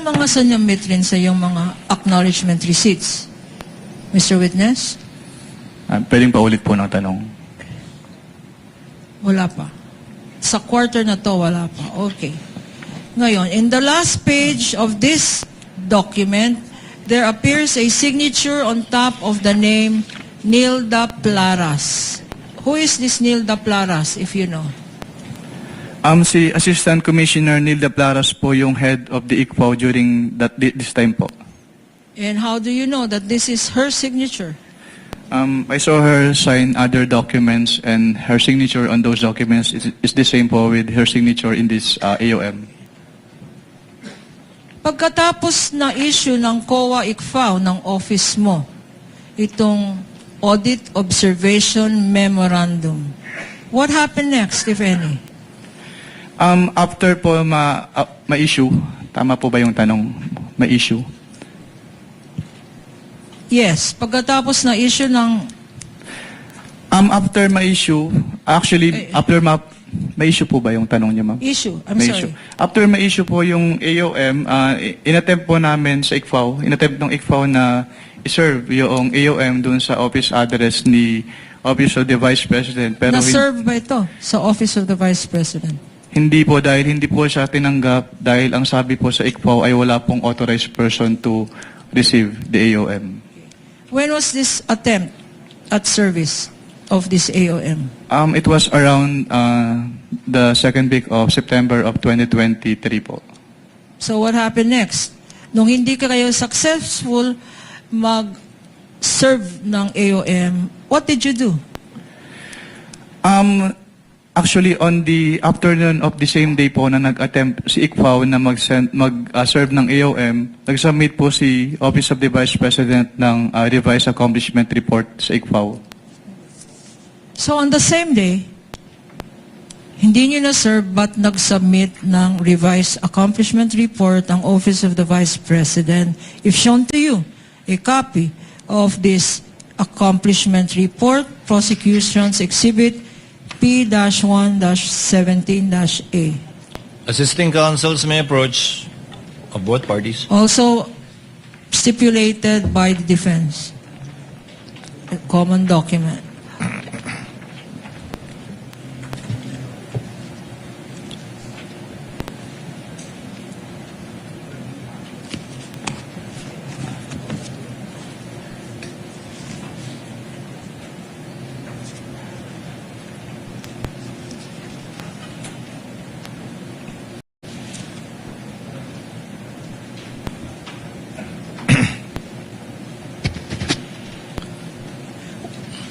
Anong mga sanyamit rin sa iyong mga acknowledgement receipts? Mr. Witness? Pwedeng paulit po ng tanong. Wala pa. Sa quarter na to, wala pa. Okay. Ngayon, in the last page of this document, there appears a signature on top of the name Nilda Plaras. Who is this Nilda Plaras, if you know? Si Assistant Commissioner Nilda Plaras po yung head of the ICFAO during this time po. And how do you know that this is her signature? I saw her sign other documents and her signature on those documents is the same po with her signature in this AOM. Pagkatapos na issue ng COA ICFAO ng office mo, itong Audit Observation Memorandum, what happened next, if any? After po ma-issue, tama po ba yung tanong? Ma-issue? Yes, pagkatapos na issue ng... After ma-issue, actually, after ma-issue po ba yung tanong niya, ma'am? Issue, I'm sorry. After ma-issue po yung AOM, inattempt po namin sa ICFAO, inattempt ng ICFAO na iserve yung AOM dun sa office address ni Office of the Vice President. Pero Na-serve ba ito sa Office of the Vice President? Hindi po, dahil hindi po siya tinanggap dahil ang sabi po sa ICFAO ay wala pong authorized person to receive the AOM. When was this attempt at service of this AOM? It was around the second week of September of 2023 po. So what happened next? Nung hindi ka kayo successful mag-serve ng AOM, what did you do? Actually, on the afternoon of the same day po na nag-attempt si ICFAO na mag-serve ng AOM, nag-submit po si Office of the Vice President ng revised accomplishment report sa ICFAO. So on the same day, hindi niyo na-serve but nag-submit ng revised accomplishment report ang Office of the Vice President. If shown to you a copy of this accomplishment report, Prosecution's Exhibit P-1-17-A. Assisting counsels may approach of both parties. Also stipulated by the defense. A common document.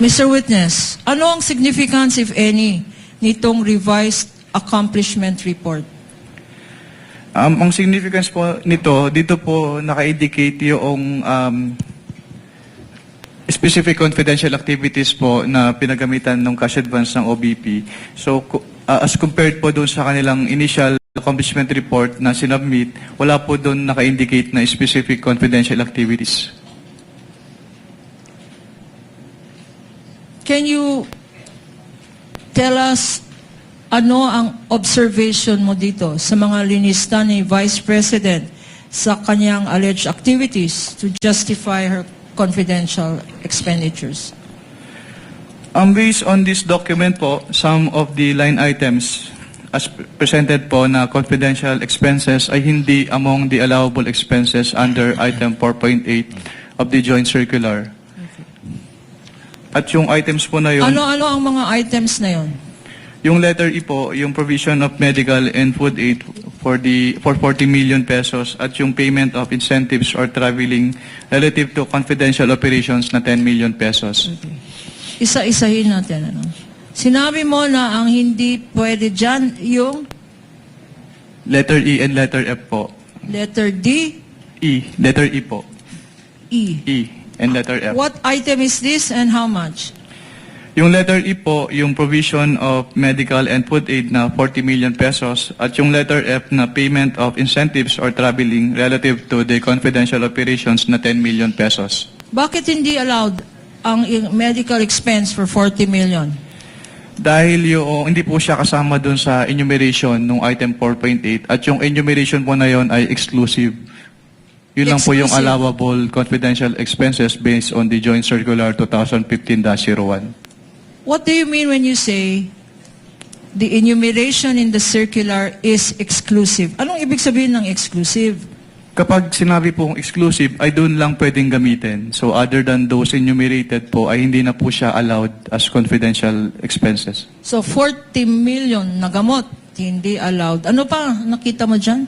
Mr. Witness, ano ang significance, if any, nitong revised accomplishment report? Ang significance po nito, dito po naka-indicate yung specific confidential activities po na pinagamitan ng cash advance ng OBP. So, as compared po doon sa kanilang initial accomplishment report na sinubmit, wala po doon naka-indicate na specific confidential activities. Can you tell us ano ang observation mo dito sa mga linista ni Vice President sa kanyang alleged activities to justify her confidential expenditures? Based on this document po, some of the line items as presented po na confidential expenses ay hindi among the allowable expenses under item 4.8 of the joint circular. At yung items po na yun, Ano-ano ang mga items na yun? yung letter E po, yung provision of medical and food aid for 40 million pesos at yung payment of incentives or traveling relative to confidential operations na 10 million pesos. Okay. Isa-isahin natin. Ano? Sinabi mo na ang hindi pwede dyan yung Letter E and letter F po. letter D, Letter E po. E. E and letter F. What item is this and how much? Yung letter E po, yung provision of medical and food aid na 40 million pesos at yung letter F na payment of incentives or traveling relative to the confidential operations na 10 million pesos. Bakit hindi allowed ang medical expense for 40 million? Dahil hindi po siya kasama dun sa enumeration nung item 4.8 at yung enumeration po na yon ay exclusive. Yun lang po yung Exclusive. allowable confidential expenses based on the Joint Circular 2015-01. What do you mean when you say the enumeration in the circular is exclusive? Anong ibig sabihin ng exclusive? Kapag sinabi pong exclusive, ay doon lang pwedeng gamitin. So other than those enumerated po, ay hindi na po siya allowed as confidential expenses. So 40 million na gamot, hindi allowed. Ano pa nakita mo dyan?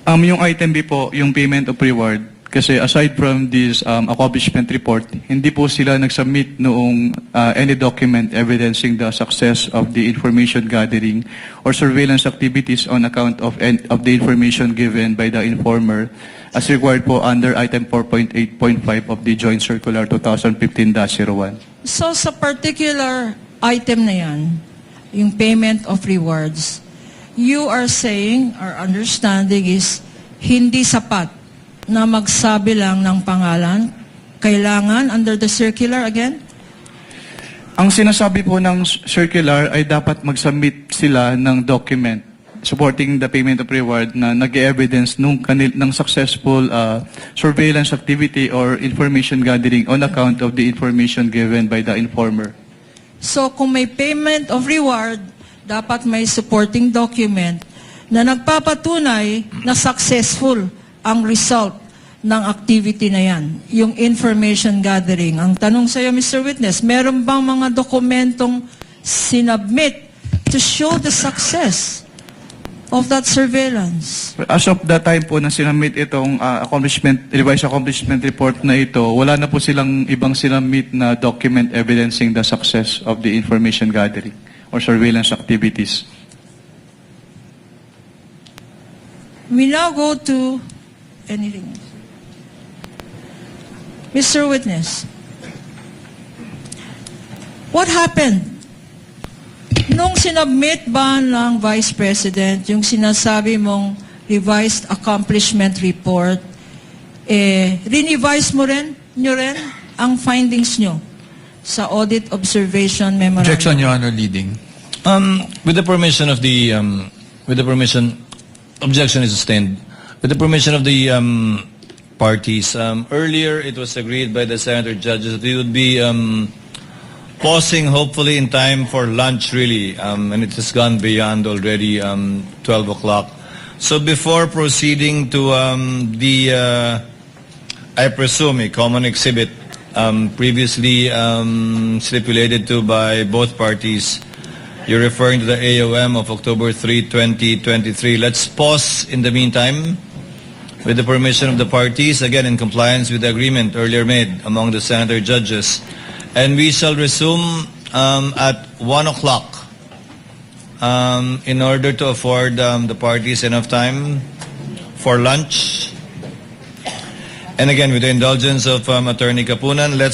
Yung item B po, yung payment of reward, kasi aside from this accomplishment report, hindi po sila nag-submit noong any document evidencing the success of the information gathering or surveillance activities on account of the information given by the informer as required po under item 4.8.5 of the Joint Circular 2015-01. So sa particular item na yan, yung payment of rewards, you are saying, our understanding is, hindi sapat na magsabi lang ng pangalan, kailangan under the circular again? Ang sinasabi po ng circular ay dapat mag-submit sila ng document supporting the payment of reward na nag-evidence ng successful surveillance activity or information gathering on account of the information given by the informer. So kung may payment of reward, dapat may supporting document na nagpapatunay na successful ang result ng activity na yan, yung information gathering. Ang tanong sa iyo, Mr. Witness, meron bang mga dokumentong sinubmit to show the success of that surveillance? As of the time po na sinamit itong revised accomplishment report na ito, wala na po silang ibang sinamit na document evidencing the success of the information gathering or surveillance activities. We now go to anything else. Mr. Witness, what happened? Nung sinubmit ba ng Vice President yung sinasabi mong revised accomplishment report, rinevise nyo rin ang findings nyo sa audit observation memorandum? Objection, Your Honor, leading. With the permission of the, objection is sustained. With the permission of the parties, earlier it was agreed by the senator judges that we would be pausing hopefully in time for lunch really, and it has gone beyond already 12 o'clock. So before proceeding to I presume, a common exhibit previously stipulated to by both parties, you're referring to the AOM of October 3, 2023. Let's pause in the meantime with the permission of the parties, again in compliance with the agreement earlier made among the senator judges. And we shall resume at 1 o'clock in order to afford the parties enough time for lunch. And again, with the indulgence of Attorney Kapunan, let's